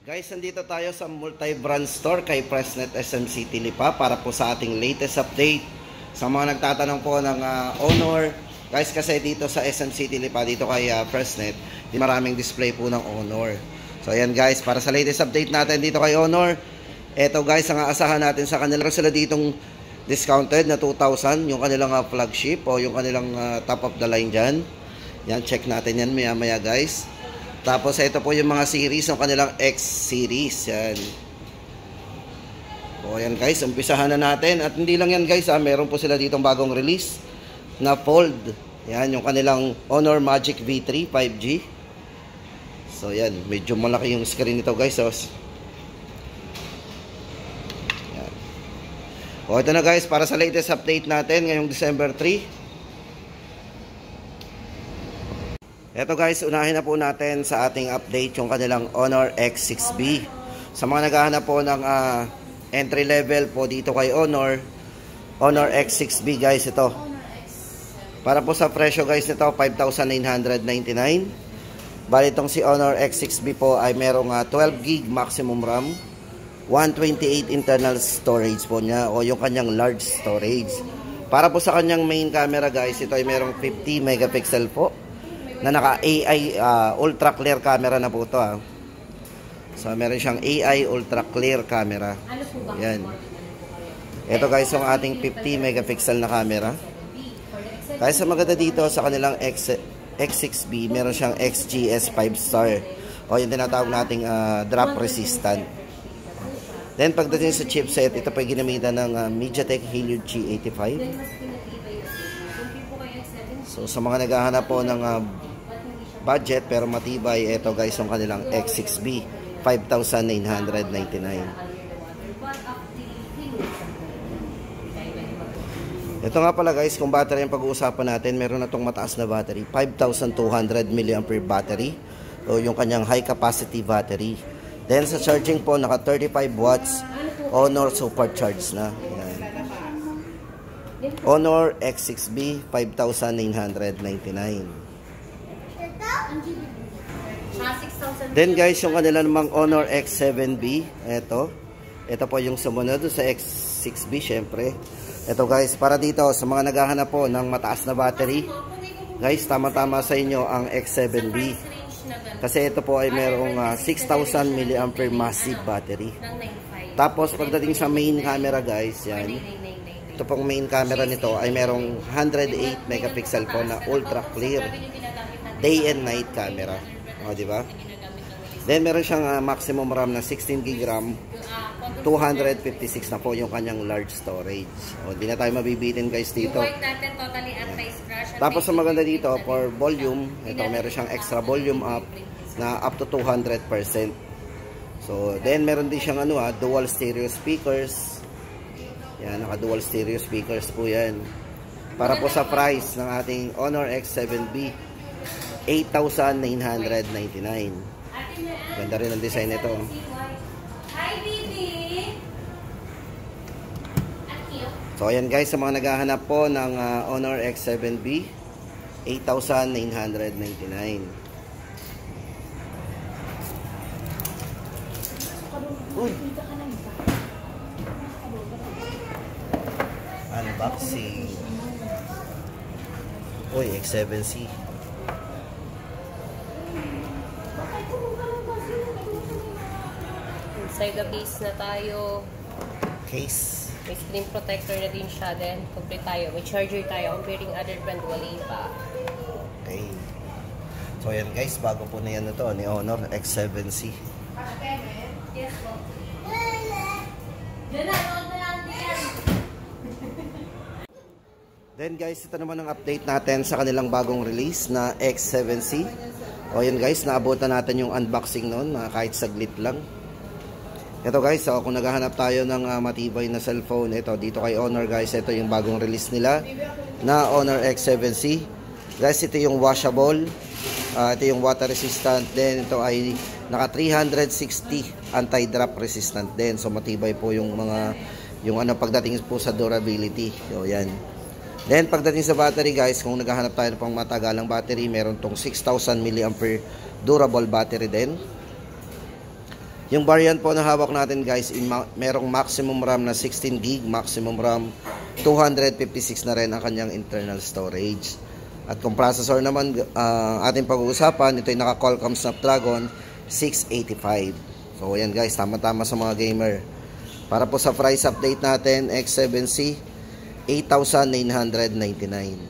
Guys, nandito tayo sa multi-brand store kay Presnet SM City Lipa para po sa ating latest update. Sa mga nagtatanong po ng Honor, guys, kasi dito sa SM City Lipa, dito kay Presnet, maraming display po ng Honor. So ayan guys, para sa latest update natin dito kay Honor, eto guys, ang aasahan natin sa kanila, sila ditong discounted na 2,000, yung kanilang flagship o yung kanilang top of the line dyan. Yan, check natin yan maya maya guys. Tapos ito po yung mga series ng kanilang X series. Yan. O yan guys, umpisahan na natin. At hindi lang yan guys, meron po sila ditong bagong release na fold. Yan, yung kanilang Honor Magic V3 5G. So yan, medyo malaki yung screen nito guys. So, yan. O ito na guys, para sa latest update natin ngayong December 3. Eto guys, unahin na po natin sa ating update yung kanilang Honor X6B. Sa mga naghahanap po ng entry level po dito kay Honor X6B guys, ito. Para po sa presyo guys nito, 5,999. Bali itong si Honor X6B po ay merong 12 gig maximum RAM, 128 internal storage po niya o yung kanyang large storage. Para po sa kanyang main camera guys, ito ay merong 50 megapixel po na naka AI ultra clear camera na po ito. So meron siyang AI ultra clear camera. Yan. Ito guys yung ating 50 megapixel na camera. Guys, sa maganda dito sa kanilang X6B, meron siyang XGS 5 star o yung tinatawag nating drop resistant. Then pagdating sa chipset, ito pa ginamitan ng MediaTek Helio G85. So sa mga naghahanap po ng budget pero matibay, ito guys yung kanilang X6B 5,999. Ito nga pala guys, kung battery ang pag-uusapan natin, meron na itong mataas na battery, 5,200 mAh battery o yung kanyang high capacity battery. Then sa charging po, naka 35 watts Honor supercharged na. Yan. Honor X6B 5,999. Then guys, yung kanila namang Honor X7B, ito po yung sumunod sa X6B syempre. Ito guys, para dito sa mga naghahanap po ng mataas na battery, guys, tama-tama sa inyo ang X7B. Kasi ito po ay merong 6,000 mAh massive battery. Tapos pagdating sa main camera guys, yan. Ito pong main camera nito ay merong 108 megapixel po na ultra clear day and night camera. O, di ba? Then meron siyang maximum RAM na 16 GB RAM, 256 na po yung kanyang large storage. O, di na tayo mabibitin guys dito. Tapos sa maganda dito, for volume, ito meron siyang extra volume up na up to 200%. So, then meron din siyang dual stereo speakers. Yan, naka dual stereo speakers po yan. Para po sa price ng ating Honor X7B, 8,999. Ganda rin ang design nito. So ayan guys, sa mga naghahanap po ng Honor X7B, 8,999. Uy! Unboxing. Uy, X7C. Inside the case na tayo. Case. May screen protector na din siya. Then, complete tayo. May charger tayo. Comparing other brand, wala pa. Okay. So, ayan guys. Bago po na yan ito ni Honor X7C. Then guys, ito naman ang update natin sa kanilang bagong release na X7C. O yan guys, naabutan natin yung unboxing noon, kahit saglit lang. Ito guys, kung naghahanap tayo ng matibay na cellphone, ito dito kay Honor guys, ito yung bagong release nila na Honor X7C. Guys, ito yung washable, ito yung water resistant, then ito ay naka 360 anti-drop resistant din. So matibay po yung mga pagdating po sa durability. So yan. Then pagdating sa battery guys, kung naghahanap tayo ng pang matagalang battery, meron tong 6,000 mAh durable battery din. Yung variant po na hawak natin guys, merong maximum RAM na 16 GB, maximum RAM 256 na rin ang kanyang internal storage. At kung processor naman ating pag-uusapan, ito ay naka Qualcomm Snapdragon 685. So ayan guys, tama-tama sa mga gamer. Para po sa price update natin, X7C 8,999.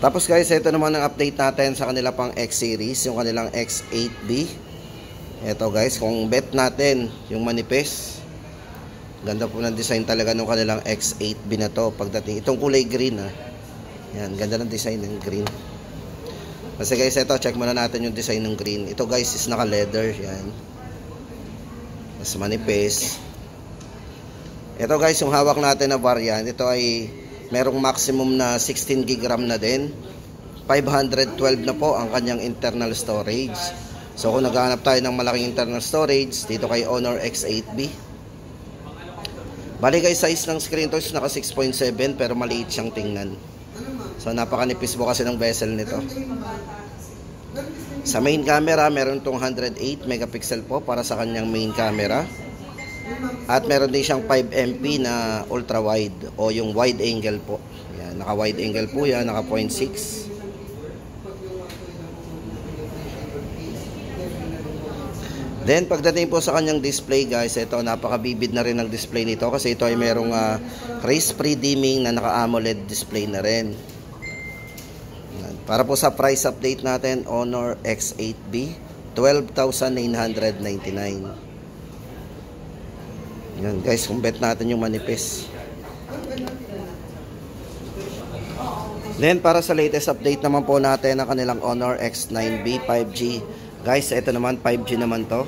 Tapos guys, ito naman ang update natin sa kanila pang X series, yung kanilang X8B. Ito guys, kung bet natin yung manipis, ganda po ng design talaga ng kanilang X8B na to. Pagdating, itong kulay green yan, ganda ng design ng green. Kasi guys, ito, check muna natin yung design ng green. Ito guys is naka leather, yan. Mas manipis. Ito guys, yung hawak natin na variant, ito ay merong maximum na 16 GB RAM na din. 512 na po ang kanyang internal storage. So kung naghahanap tayo ng malaking internal storage, dito kay Honor X8B. Bali guys, size ng screen to is naka 6.7 pero maliit siyang tingnan. So napakanipis po kasi ng bezel nito. Sa main camera, meron itong 108 megapixel po para sa kanyang main camera. At meron din siyang 5MP na ultra wide o yung wide angle po. Yan, naka wide angle po yan, naka 0.6. Then pagdating po sa kanyang display guys, ito napakabibid na rin ang display nito kasi ito ay merong race-free dimming na naka AMOLED display na rin. Yan. Para po sa price update natin, Honor X8B 12,999. Yan guys, kung bet natin yung manipis. Then para sa latest update naman po natin ang kanilang Honor X9B 5G. Guys, ito naman 5G naman to.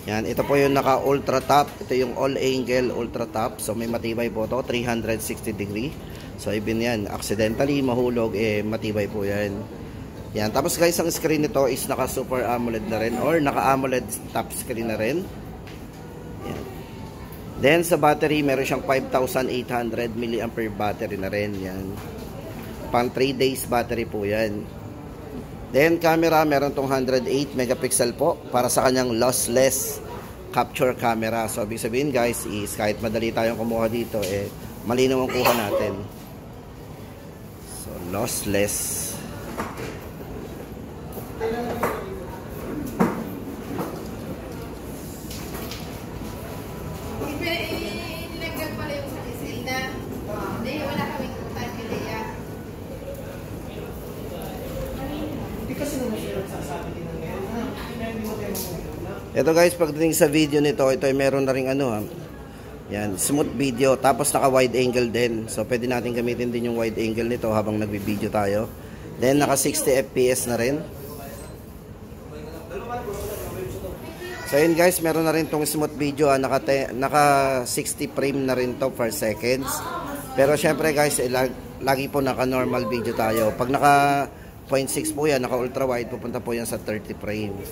Yan, ito po yung naka ultra top. Ito yung all angle ultra top. So may matibay po to, 360 degree. So even yan, accidentally mahulog, matibay po yan. Yan, tapos guys, ang screen nito is naka Super AMOLED na rin or naka AMOLED top screen na rin. Yan. Then sa battery, meron siyang 5,800 mAh battery na rin. Yan. Pang 3 days battery po yan. Then camera, meron tong 108 megapixel po para sa kanyang lossless capture camera. So ibig sabihin guys, is kahit madali tayong kumuha dito, malinaw ang kuha natin. So lossless. Ito guys, pagdating sa video nito, ito ay meron na ring yan, smooth video, tapos naka wide angle din. So pwede natin gamitin din yung wide angle nito habang nagbi-video tayo. Then naka 60 fps na rin. So yun guys, meron na rin tong smooth video, naka 60 frame na rin to per seconds. Pero syempre guys, lagi po naka normal video tayo. Pag naka 0.6 po yan, naka ultra wide, pupunta po yan sa 30 frames.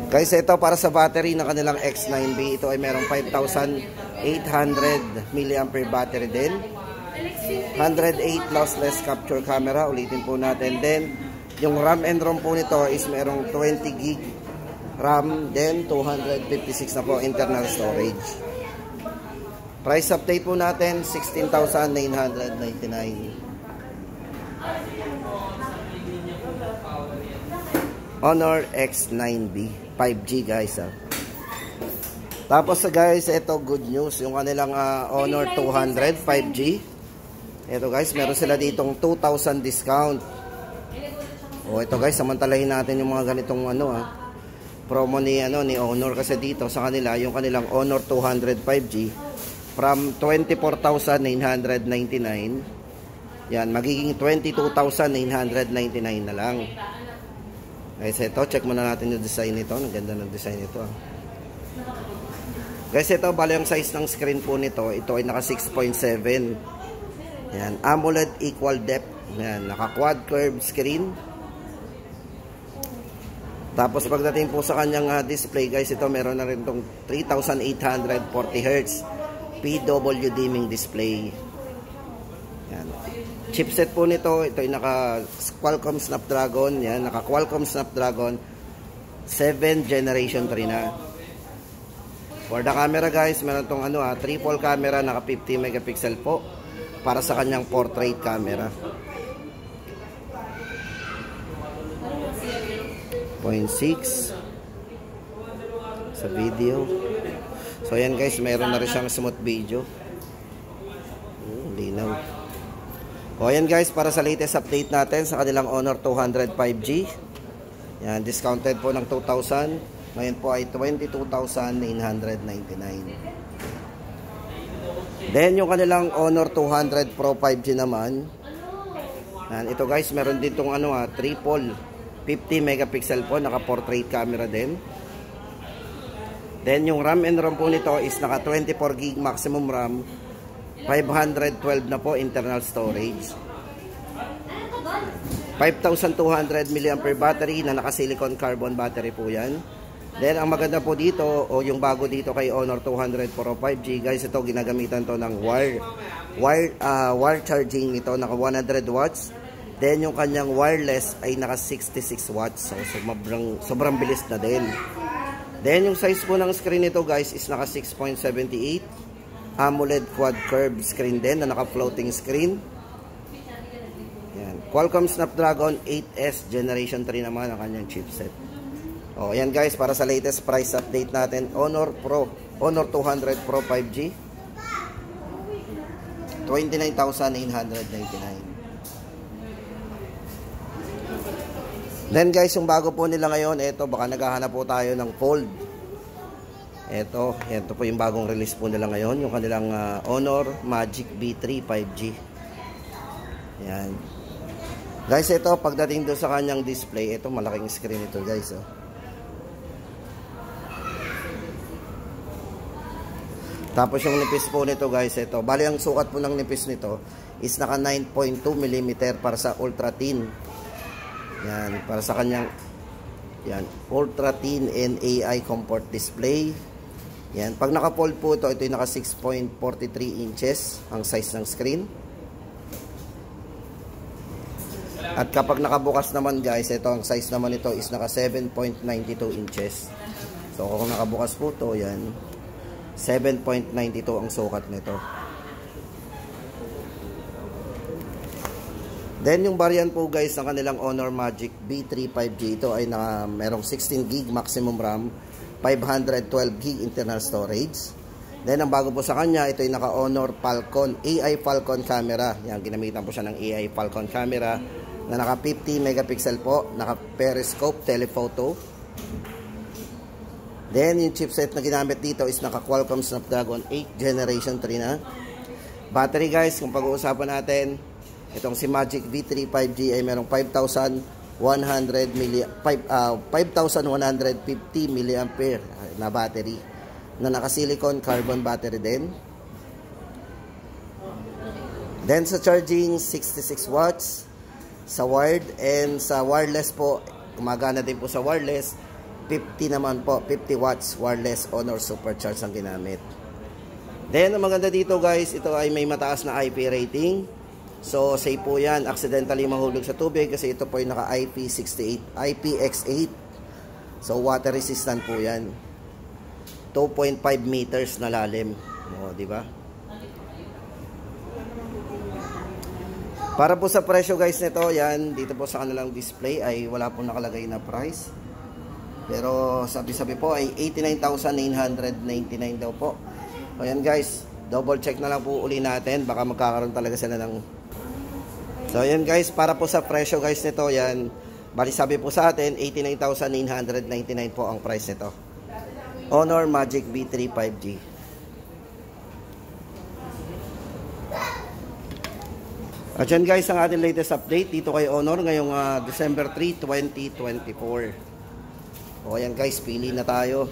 Guys, ito para sa battery ng kanilang X9B. Ito ay merong 5,800 mAh battery din. 108 lossless capture camera. Ulitin po natin. Then, yung RAM and ROM po nito is merong 20 GB RAM. Then, 256 na po internal storage. Price update po natin, 16,999. Honor X9B 5G guys. Tapos guys, ito good news, yung kanilang Honor 200 5G. Ito guys, meron sila ditong 2,000 discount. O ito guys, samantalahin natin yung mga ganitong promo ni Honor kasi dito sa kanila, yung kanilang Honor 200 5G from 24,999 yan, magiging 22,999 na lang. Guys, ito, check muna natin yung design nito. Ang ganda ng design nito. Guys, ito, bali ang size ng screen po nito. Ito ay naka 6.7. Yan, AMOLED equal depth. Yan, naka quad curved screen. Tapos pagdating po sa kanyang display, guys, ito meron na rin itong 3,840 Hz PW dimming display. Yan. Chipset po nito, ito ay naka Qualcomm Snapdragon, yan, naka Qualcomm Snapdragon 7 generation 3 na. For the camera guys, meron tong triple camera, naka 50 megapixel po para sa kanyang portrait camera. 0.6 sa video. So yan guys, meron na rin siyang smooth video. Linaw. O yan guys, para sa latest update natin sa kanilang Honor 200 5G. Yan, discounted po ng 2,000. Ngayon po ay 22,999. Then yung kanilang Honor 200 Pro 5G naman. Yan, ito guys, meron din tong triple 50 megapixel po, naka portrait camera din. Then yung RAM and ROM po nito is naka 24 GB maximum RAM, 512 na po internal storage. 5,200 mAh battery na naka silicon carbon battery po yan. Then ang maganda po dito o yung bago dito kay Honor 200 Pro 5G guys, ito ginagamitan to ng wire charging nito, naka 100 watts. Then yung kanyang wireless ay naka 66 watts. So sobrang bilis na din. Then yung size po ng screen nito guys is naka 6.78 AMOLED quad curved screen din na naka floating screen. Yan. Qualcomm Snapdragon 8S Generation 3 naman ang kanyang chipset. O yan guys, para sa latest price update natin, Honor 200 Pro 5G 29,999. Then guys, yung bago po nila ngayon, ito baka naghahanap po tayo ng fold. Ito po yung bagong release po nila ngayon, yung kanilang Honor Magic B3 5G. Yan. Guys, ito pagdating doon sa kanyang display, ito malaking screen ito guys. Tapos yung nipis po nito guys, ito. Bali ang sukat po ng nipis nito is naka 9.2 mm para sa ultra thin. Yan, para sa kanyang ultra thin and AI comfort display. Yan, pag naka-fold po ito, ito yung naka 6.43 inches ang size ng screen. At kapag nakabukas naman guys, ito ang size naman ito is naka 7.92 inches. So kung nakabukas po ito, yan, 7.92 ang sukat nito. Then yung variant po guys ng kanilang Honor Magic B3 5G, ito ay merong 16 GB maximum RAM, 512 GB internal storage. Then ang bago po sa kanya, ito ay naka Honor Falcon AI Falcon camera. Yan, ginamitan po siya ng AI Falcon camera na naka 50 megapixel po, naka periscope telephoto. Then yung chipset na ginamit dito is naka Qualcomm Snapdragon 8 Generation 3 na. Battery guys, kung pag-uusapan natin, itong si Magic V3 5G ay merong 5,150 mAh na battery na naka silicon carbon battery din. Then sa charging, 66 watts sa wired, and sa wireless po, gumagana din po sa wireless, 50 naman po, 50 watts wireless Honor Supercharge ang ginamit. Then ang maganda dito guys, ito ay may mataas na IP rating. So, safe po yan. Accidentally mahulog sa tubig kasi ito po ay naka IPX8. So, water resistant po yan. 2.5 meters na lalim. O, diba? Para po sa presyo guys nito, yan, dito po sa kanilang display ay wala pong nakalagay na price. Pero, sabi-sabi po ay 89,999 daw po. O, yan guys, double check na lang po uli natin. Baka magkakaroon talaga sila ng... So, yan guys, para po sa presyo guys nito, yan, bali sabi po sa atin, 89,999 po ang price nito. Honor Magic B3 5G. At yan guys, ang ating latest update dito kay Honor ngayong December 3, 2024. O yan guys, pili na tayo.